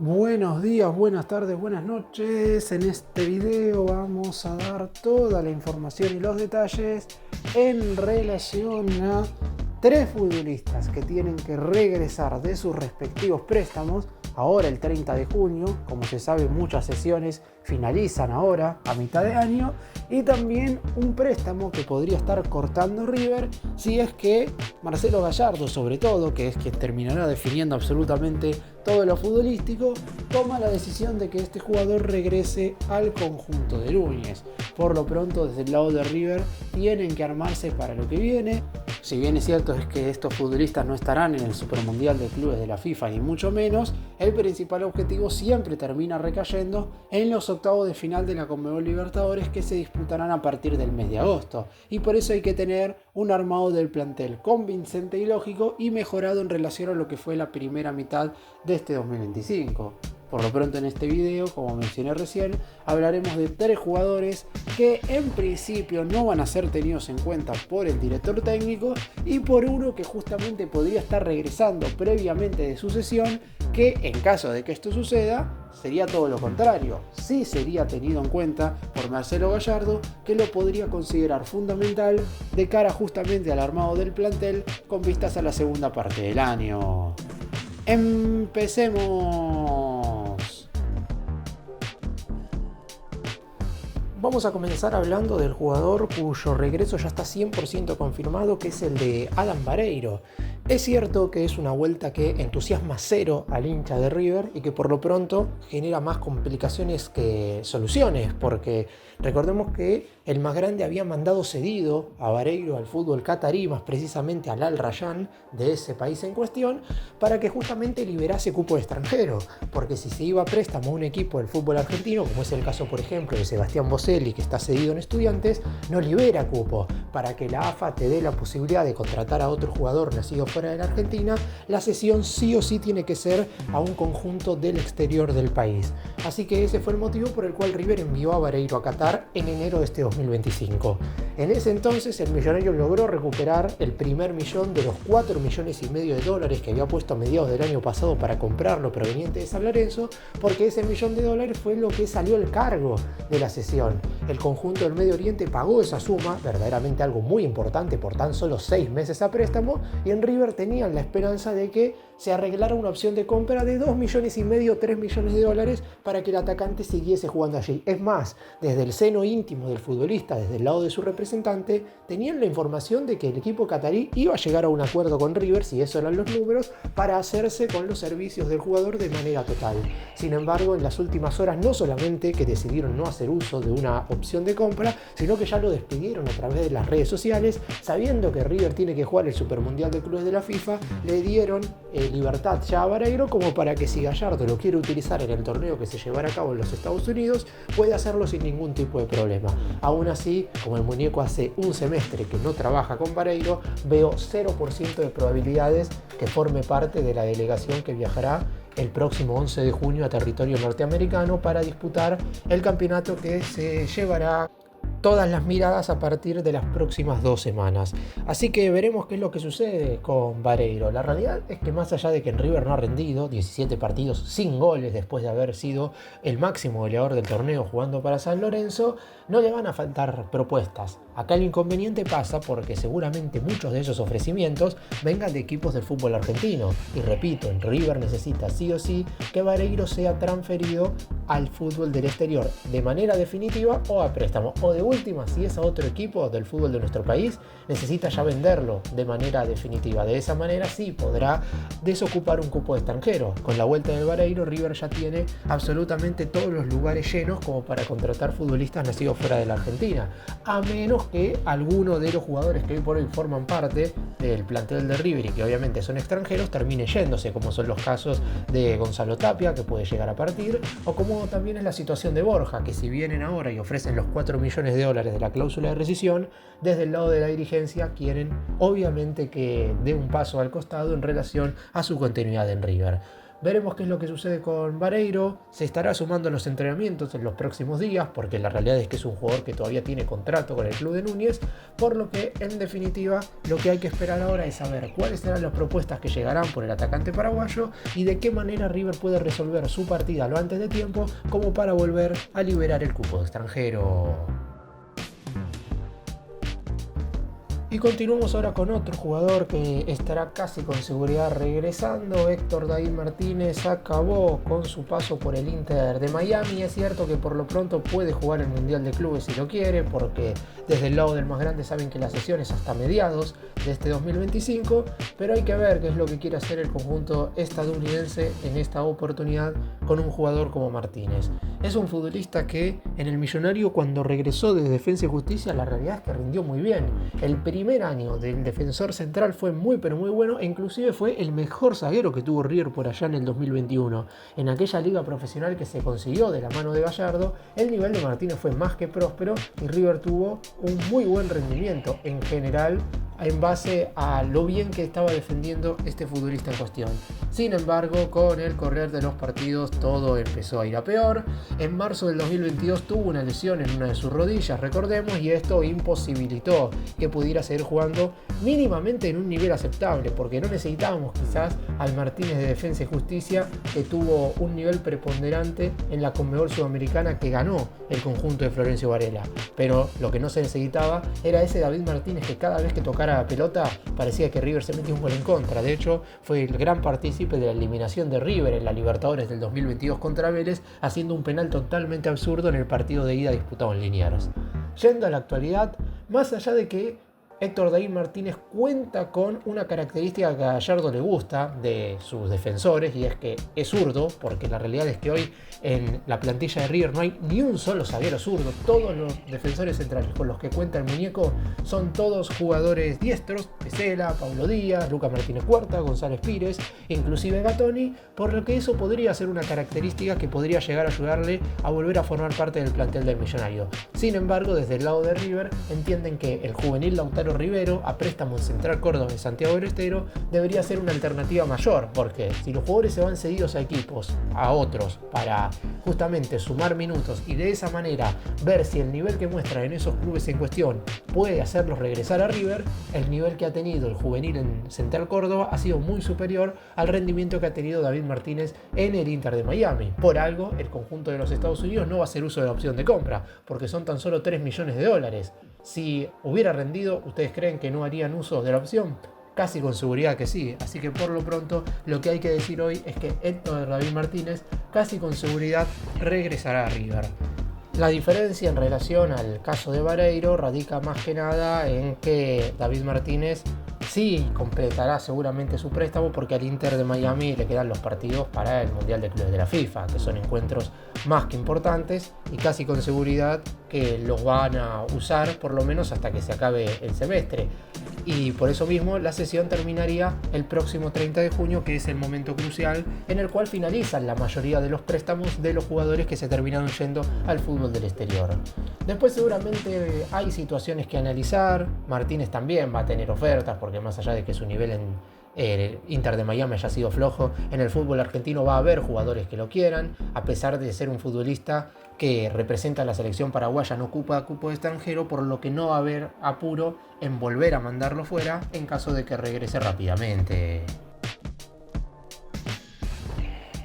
Buenos días, buenas tardes, buenas noches. En este video vamos a dar toda la información y los detalles en relación a tres futbolistas que tienen que regresar de sus respectivos préstamos ahora el 30 de junio. Como se sabe, muchas sesiones finalizan ahora a mitad de año, y también un préstamo que podría estar cortando River si es que Marcelo Gallardo, sobre todo, que es quien terminará definiendo absolutamente todo lo futbolístico, toma la decisión de que este jugador regrese al conjunto de Núñez. Por lo pronto, desde el lado de River tienen que armarse para lo que viene. Si bien es cierto es que estos futbolistas no estarán en el Supermundial de Clubes de la FIFA, ni mucho menos, el principal objetivo siempre termina recayendo en los octavos de final de la Conmebol Libertadores, que se disputarán a partir del mes de agosto. Y por eso hay que tener un armado del plantel convincente y lógico y mejorado en relación a lo que fue la primera mitad de este 2025. Por lo pronto, en este video, como mencioné recién, hablaremos de tres jugadores que en principio no van a ser tenidos en cuenta por el director técnico, y por uno que justamente podría estar regresando previamente de su cesión, que en caso de que esto suceda sería todo lo contrario. Sí sería tenido en cuenta por Marcelo Gallardo, que lo podría considerar fundamental de cara justamente al armado del plantel con vistas a la segunda parte del año. ¡Empecemos! Vamos a comenzar hablando del jugador cuyo regreso ya está 100% confirmado, que es el de Adam Vareiro. Es cierto que es una vuelta que entusiasma cero al hincha de River y que por lo pronto genera más complicaciones que soluciones, porque recordemos que el más grande había mandado cedido a Vareiro al fútbol catarí, más precisamente al Al Rayyan de ese país en cuestión, para que justamente liberase cupo de extranjero, porque si se iba a préstamo a un equipo del fútbol argentino, como es el caso por ejemplo de Sebastián Boselli, que está cedido en Estudiantes, no libera cupo. Para que la AFA te dé la posibilidad de contratar a otro jugador nacido fuera de la Argentina, la cesión sí o sí tiene que ser a un conjunto del exterior del país. Así que ese fue el motivo por el cual River envió a Vareiro a Qatar en enero de este 2025. En ese entonces el millonario logró recuperar el primer millón de los $4,5 millones que había puesto a mediados del año pasado para comprarlo proveniente de San Lorenzo, porque ese $1 fue lo que salió al cargo de la cesión. El conjunto del Medio Oriente pagó esa suma, verdaderamente algo muy importante por tan solo 6 meses a préstamo, y en River tenían la esperanza de que se arreglara una opción de compra de $2,5 millones, $3 millones para que el atacante siguiese jugando allí. Es más, desde el seno íntimo del futbolista, desde el lado de su representante, tenían la información de que el equipo catarí iba a llegar a un acuerdo con River, si esos eran los números, para hacerse con los servicios del jugador de manera total. Sin embargo, en las últimas horas no solamente que decidieron no hacer uso de una opción de compra, sino que ya lo despidieron a través de las redes sociales, sabiendo que River tiene que jugar el Supermundial de Clubes de la FIFA. Le dieron libertad ya a Vareiro como para que, si Gallardo lo quiere utilizar en el torneo que se llevará a cabo en los Estados Unidos, puede hacerlo sin ningún tipo de problema. Aún así, como el muñeco hace un semestre que no trabaja con Vareiro, veo 0% de probabilidades que forme parte de la delegación que viajará el próximo 11 de junio a territorio norteamericano para disputar el campeonato que se llevará todas las miradas a partir de las próximas 2 semanas. Así que veremos qué es lo que sucede con Vareiro. La realidad es que, más allá de que en River no ha rendido 17 partidos sin goles después de haber sido el máximo goleador del torneo jugando para San Lorenzo, no le van a faltar propuestas. Acá el inconveniente pasa porque seguramente muchos de esos ofrecimientos vengan de equipos del fútbol argentino. Y repito, en River necesita sí o sí que Vareiro sea transferido al fútbol del exterior de manera definitiva o a préstamo, o de última, si es a otro equipo del fútbol de nuestro país, necesita ya venderlo de manera definitiva. De esa manera sí podrá desocupar un cupo de extranjero. Con la vuelta del Vareiro, River ya tiene absolutamente todos los lugares llenos como para contratar futbolistas nacidos fuera de la Argentina, a menos que alguno de los jugadores que hoy por hoy forman parte del plantel de River y que obviamente son extranjeros termine yéndose, como son los casos de Gonzalo Tapia, que puede llegar a partir, o como también es la situación de Borja, que si vienen ahora y ofrecen los $4 millones de la cláusula de rescisión, desde el lado de la dirigencia quieren obviamente que dé un paso al costado en relación a su continuidad en River. Veremos qué es lo que sucede con Vareiro. Se estará sumando a los entrenamientos en los próximos días, porque la realidad es que es un jugador que todavía tiene contrato con el club de Núñez, por lo que en definitiva lo que hay que esperar ahora es saber cuáles serán las propuestas que llegarán por el atacante paraguayo y de qué manera River puede resolver su partida lo antes de tiempo como para volver a liberar el cupo de extranjero. Y continuamos ahora con otro jugador que estará casi con seguridad regresando. Héctor David Martínez acabó con su paso por el Inter de Miami. Es cierto que por lo pronto puede jugar el Mundial de Clubes si lo quiere, porque desde el lado del más grande saben que la sesión es hasta mediados de este 2025, pero hay que ver qué es lo que quiere hacer el conjunto estadounidense en esta oportunidad con un jugador como Martínez. Es un futbolista que en el Millonario, cuando regresó de Defensa y Justicia, la realidad es que rindió muy bien. El primer año del defensor central fue muy pero muy bueno, e inclusive fue el mejor zaguero que tuvo River por allá en el 2021. En aquella liga profesional que se consiguió de la mano de Gallardo, el nivel de Martínez fue más que próspero y River tuvo un muy buen rendimiento en general en base a lo bien que estaba defendiendo este futbolista en cuestión. Sin embargo, con el correr de los partidos todo empezó a ir a peor. En marzo del 2022 tuvo una lesión en una de sus rodillas, recordemos, y esto imposibilitó que pudiera seguir jugando mínimamente en un nivel aceptable, porque no necesitábamos quizás al Martínez de Defensa y Justicia, que tuvo un nivel preponderante en la Conmebol Sudamericana que ganó el conjunto de Florencio Varela. Pero lo que no se necesitaba era ese David Martínez que cada vez que tocara la pelota parecía que River se metía un gol en contra. De hecho, fue el gran partícipe de la eliminación de River en la Libertadores del 2022 contra Vélez, haciendo un penal totalmente absurdo en el partido de ida disputado en Liniers. Yendo a la actualidad, más allá de que Héctor David Martínez cuenta con una característica que a Gallardo le gusta de sus defensores, y es que es zurdo, porque la realidad es que hoy en la plantilla de River no hay ni un solo zaguero zurdo. Todos los defensores centrales con los que cuenta el muñeco son todos jugadores diestros: Pesela, Paulo Díaz, Lucas Martínez Cuarta, González Pires, inclusive Gatoni, por lo que eso podría ser una característica que podría llegar a ayudarle a volver a formar parte del plantel del Millonario. Sin embargo, desde el lado de River entienden que el juvenil Lautaro Rivero, a préstamo en Central Córdoba de Santiago del Estero, debería ser una alternativa mayor, porque si los jugadores se van cedidos a equipos, a otros, para justamente sumar minutos y de esa manera ver si el nivel que muestran en esos clubes en cuestión puede hacerlos regresar a River, el nivel que ha tenido el juvenil en Central Córdoba ha sido muy superior al rendimiento que ha tenido David Martínez en el Inter de Miami. Por algo, el conjunto de los Estados Unidos no va a hacer uso de la opción de compra, porque son tan solo $3 millones. Si hubiera rendido, ¿ustedes creen que no harían uso de la opción? Casi con seguridad que sí. Así que por lo pronto lo que hay que decir hoy es que Héctor David Martínez casi con seguridad regresará a River. La diferencia en relación al caso de Vareiro radica más que nada en que David Martínez sí completará seguramente su préstamo, porque al Inter de Miami le quedan los partidos para el Mundial de Clubes de la FIFA, que son encuentros más que importantes y casi con seguridad que los van a usar por lo menos hasta que se acabe el semestre. Y por eso mismo la sesión terminaría el próximo 30 de junio, que es el momento crucial en el cual finalizan la mayoría de los préstamos de los jugadores que se terminaron yendo al fútbol del exterior. Después seguramente hay situaciones que analizar. Martínez también va a tener ofertas, porque más allá de que su nivel en el Inter de Miami haya sido flojo, en el fútbol argentino va a haber jugadores que lo quieran, a pesar de ser un futbolista que representa a la selección paraguaya, no ocupa cupo de extranjero, por lo que no va a haber apuro en volver a mandarlo fuera en caso de que regrese rápidamente.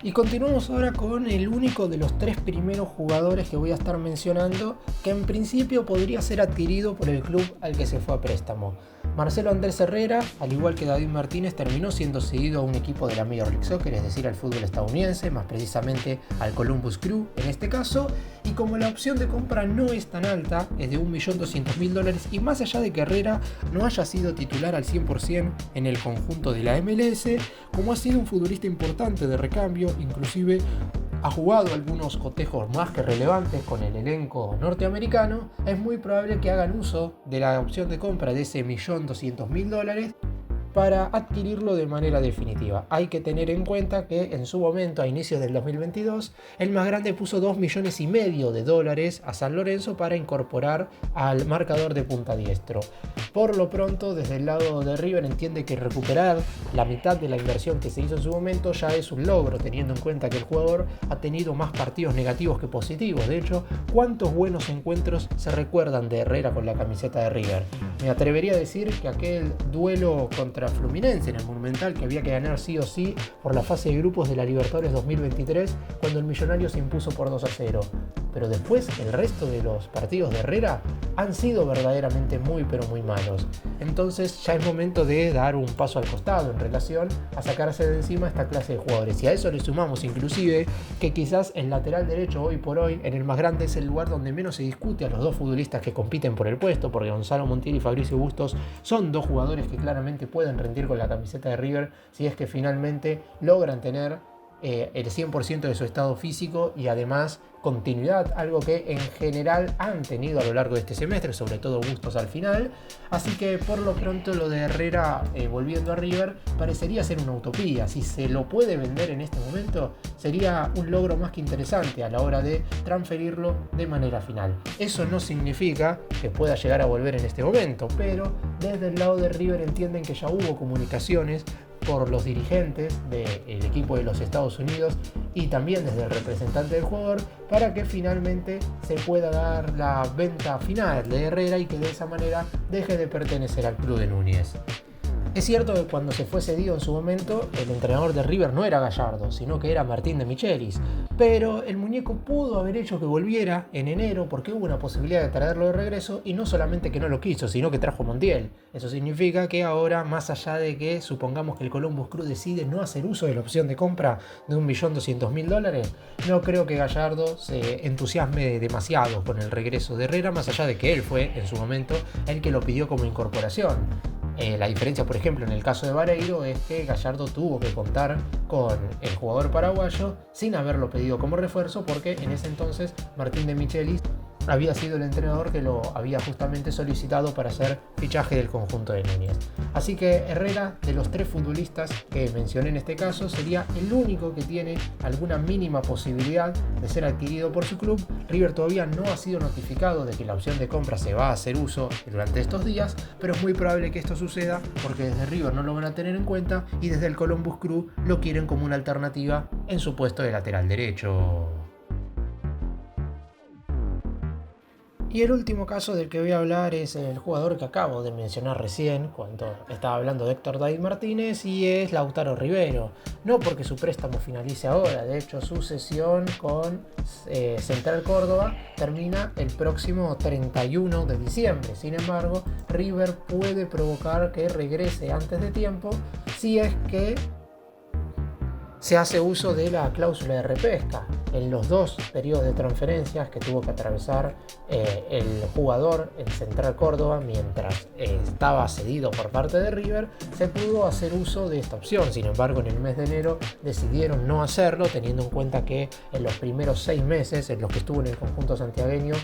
Y continuamos ahora con el único de los 3 primeros jugadores que voy a estar mencionando, que en principio podría ser adquirido por el club al que se fue a préstamo. Marcelo Andrés Herrera, al igual que David Martínez, terminó siendo cedido a un equipo de la Major League Soccer, es decir, al fútbol estadounidense, más precisamente al Columbus Crew en este caso, y como la opción de compra no es tan alta, es de $1.200.000, y más allá de que Herrera no haya sido titular al 100% en el conjunto de la MLS, como ha sido un futbolista importante de recambio, inclusive ha jugado algunos cotejos más que relevantes con el elenco norteamericano, es muy probable que hagan uso de la opción de compra de ese $1.200.000 para adquirirlo de manera definitiva. Hay que tener en cuenta que en su momento, a inicios del 2022, el más grande puso $2,5 millones a San Lorenzo para incorporar al marcador de punta diestro. Por lo pronto, desde el lado de River entiende que recuperar la mitad de la inversión que se hizo en su momento ya es un logro, teniendo en cuenta que el jugador ha tenido más partidos negativos que positivos. De hecho, ¿cuántos buenos encuentros se recuerdan de Herrera con la camiseta de River? Me atrevería a decir que aquel duelo contra Fluminense en el Monumental, que había que ganar sí o sí por la fase de grupos de la Libertadores 2023, cuando el Millonario se impuso por 2-0. Pero después el resto de los partidos de Herrera han sido verdaderamente muy pero muy malos. Entonces ya es momento de dar un paso al costado en relación a sacarse de encima esta clase de jugadores. Y a eso le sumamos inclusive que quizás el lateral derecho hoy por hoy en el más grande es el lugar donde menos se discute a los dos futbolistas que compiten por el puesto, porque Gonzalo Montiel y Fabricio Bustos son dos jugadores que claramente pueden rendir con la camiseta de River si es que finalmente logran tener el 100% de su estado físico y además continuidad, algo que en general han tenido a lo largo de este semestre, sobre todo Bustos al final. Así que por lo pronto lo de Herrera volviendo a River parecería ser una utopía. Si se lo puede vender en este momento, sería un logro más que interesante a la hora de transferirlo de manera final. Eso no significa que pueda llegar a volver en este momento, pero desde el lado de River entienden que ya hubo comunicaciones por los dirigentes del equipo de los Estados Unidos y también desde el representante del jugador para que finalmente se pueda dar la venta final de Herrera y que de esa manera deje de pertenecer al club de Núñez. Es cierto que cuando se fue cedido en su momento, el entrenador de River no era Gallardo, sino que era Martín de Michelis. Pero el muñeco pudo haber hecho que volviera en enero porque hubo una posibilidad de traerlo de regreso y no solamente que no lo quiso, sino que trajo Montiel. Eso significa que ahora, más allá de que supongamos que el Columbus Crew decide no hacer uso de la opción de compra de $1.200.000, no creo que Gallardo se entusiasme demasiado con el regreso de Herrera, más allá de que él fue en su momento el que lo pidió como incorporación. La diferencia, por ejemplo, en el caso de Vareiro es que Gallardo tuvo que contar con el jugador paraguayo sin haberlo pedido como refuerzo porque en ese entonces Martín de Michelis había sido el entrenador que lo había justamente solicitado para hacer fichaje del conjunto de Núñez. Así que Herrera, de los tres futbolistas que mencioné en este caso, sería el único que tiene alguna mínima posibilidad de ser adquirido por su club. River todavía no ha sido notificado de que la opción de compra se va a hacer uso durante estos días, pero es muy probable que esto suceda porque desde River no lo van a tener en cuenta y desde el Columbus Crew lo quieren como una alternativa en su puesto de lateral derecho. Y el último caso del que voy a hablar es el jugador que acabo de mencionar recién cuando estaba hablando de Héctor David Martínez y es Lautaro Rivero. No porque su préstamo finalice ahora, de hecho su cesión con Central Córdoba termina el próximo 31 de diciembre. Sin embargo, River puede provocar que regrese antes de tiempo si es que se hace uso de la cláusula de repesca. En los dos periodos de transferencias que tuvo que atravesar el jugador en Central Córdoba mientras estaba cedido por parte de River, se pudo hacer uso de esta opción. Sin embargo, en el mes de enero decidieron no hacerlo, teniendo en cuenta que en los primeros 6 meses en los que estuvo en el conjunto santiagueño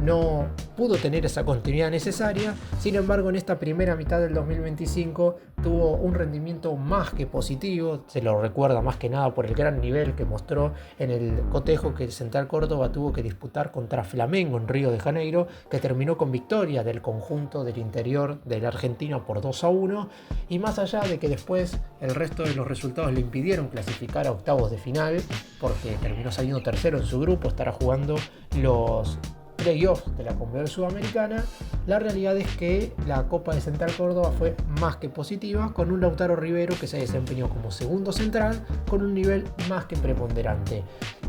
no pudo tener esa continuidad necesaria. Sin embargo, en esta primera mitad del 2025 tuvo un rendimiento más que positivo. Se lo recuerda más que nada por el gran nivel que mostró en el cotejo que el Central Córdoba tuvo que disputar contra Flamengo en Río de Janeiro, que terminó con victoria del conjunto del interior de la Argentina por 2-1, y más allá de que después el resto de los resultados le impidieron clasificar a octavos de final, porque terminó saliendo tercero en su grupo, estará jugando los playoffs de la Conmebol Sudamericana, la realidad es que la Copa de Central Córdoba fue más que positiva, con un Lautaro Rivero que se desempeñó como segundo central con un nivel más que preponderante.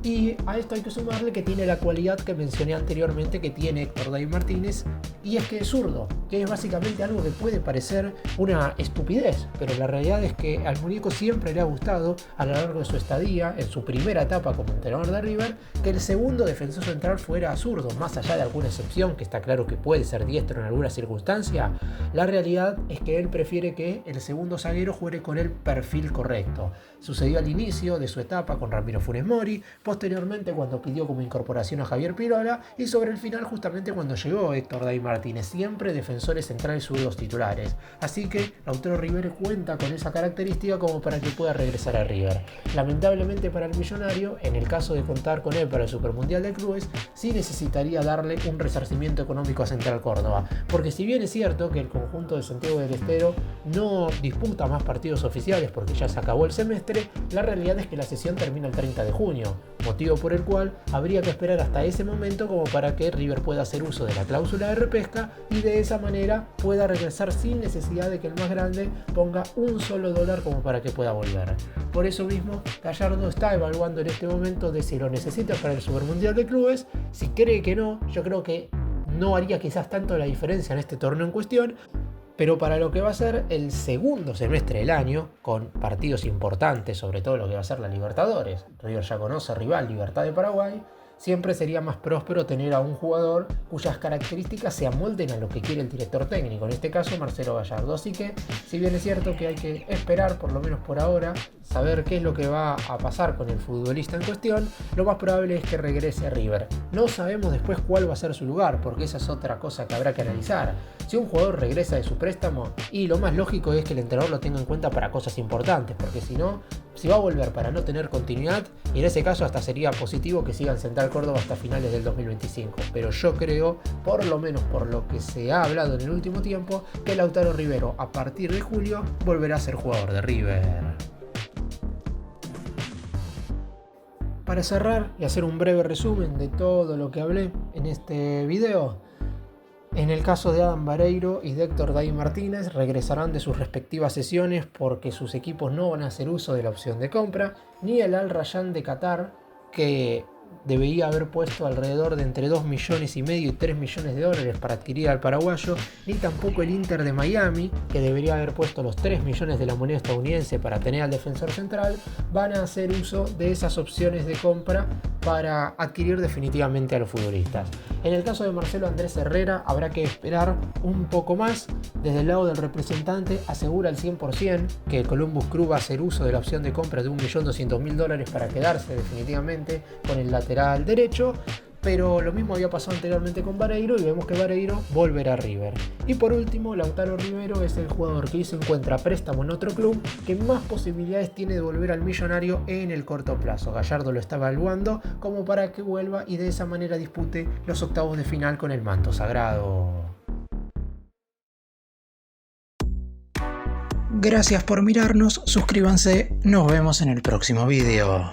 Y a esto hay que sumarle que tiene la cualidad que mencioné anteriormente que tiene Héctor David Martínez, y es que es zurdo, que es básicamente algo que puede parecer una estupidez, pero la realidad es que al muñeco siempre le ha gustado a lo largo de su estadía, en su primera etapa como entrenador de River, que el segundo defensor central fuera zurdo. Más allá de alguna excepción, que está claro que puede ser diestro en alguna circunstancia, la realidad es que él prefiere que el segundo zaguero juegue con el perfil correcto. Sucedió al inicio de su etapa con Ramiro Funes Mori, posteriormente cuando pidió como incorporación a Javier Pirola y sobre el final justamente cuando llegó Héctor David Martínez, siempre defensor defensores centrales zurdos titulares. Así que Lautaro Rivero cuenta con esa característica como para que pueda regresar a River. Lamentablemente para el millonario, en el caso de contar con él para el Supermundial de Clubes, sí necesitaría darle un resarcimiento económico a Central Córdoba, porque si bien es cierto que el conjunto de Santiago del Estero no disputa más partidos oficiales porque ya se acabó el semestre, la realidad es que la sesión termina el 30 de junio, motivo por el cual habría que esperar hasta ese momento como para que River pueda hacer uso de la cláusula de repesca y de esa manera pueda regresar sin necesidad de que el más grande ponga un solo dólar como para que pueda volver. Por eso mismo, Gallardo está evaluando en este momento de si lo necesita para el Supermundial de Clubes. Si cree que no, yo creo que no haría quizás tanto la diferencia en este torneo en cuestión, pero para lo que va a ser el segundo semestre del año, con partidos importantes, sobre todo lo que va a ser la Libertadores, River ya conoce rival Libertad de Paraguay, siempre sería más próspero tener a un jugador cuyas características se amolden a lo que quiere el director técnico, en este caso Marcelo Gallardo. Así que, si bien es cierto que hay que esperar, por lo menos por ahora, saber qué es lo que va a pasar con el futbolista en cuestión, lo más probable es que regrese a River. No sabemos después cuál va a ser su lugar, porque esa es otra cosa que habrá que analizar. Si un jugador regresa de su préstamo, y lo más lógico es que el entrenador lo tenga en cuenta para cosas importantes, porque si no, si va a volver para no tener continuidad, y en ese caso hasta sería positivo que siga en Central Córdoba hasta finales del 2025. Pero yo creo, por lo menos por lo que se ha hablado en el último tiempo, que Lautaro Rivero a partir de julio volverá a ser jugador de River. Para cerrar y hacer un breve resumen de todo lo que hablé en este video, en el caso de Adam Vareiro y de Héctor David Martínez, regresarán de sus respectivas sesiones porque sus equipos no van a hacer uso de la opción de compra, ni el Al Rayyan de Qatar, que debería haber puesto alrededor de entre 2,5 millones y 3 millones de dólares para adquirir al paraguayo, ni tampoco el Inter de Miami, que debería haber puesto los 3 millones de la moneda estadounidense para tener al defensor central, van a hacer uso de esas opciones de compra para adquirir definitivamente a los futbolistas. En el caso de Marcelo Andrés Herrera habrá que esperar un poco más. Desde el lado del representante asegura al 100% que el Columbus Crew va a hacer uso de la opción de compra de $1.200.000 para quedarse definitivamente con el lateral derecho, pero lo mismo había pasado anteriormente con Vareiro y vemos que Vareiro volverá a River. Y por último, Lautaro Rivero es el jugador que se encuentra a préstamo en otro club que más posibilidades tiene de volver al millonario en el corto plazo. Gallardo lo está evaluando como para que vuelva y de esa manera dispute los octavos de final con el manto sagrado. Gracias por mirarnos, suscríbanse, nos vemos en el próximo video.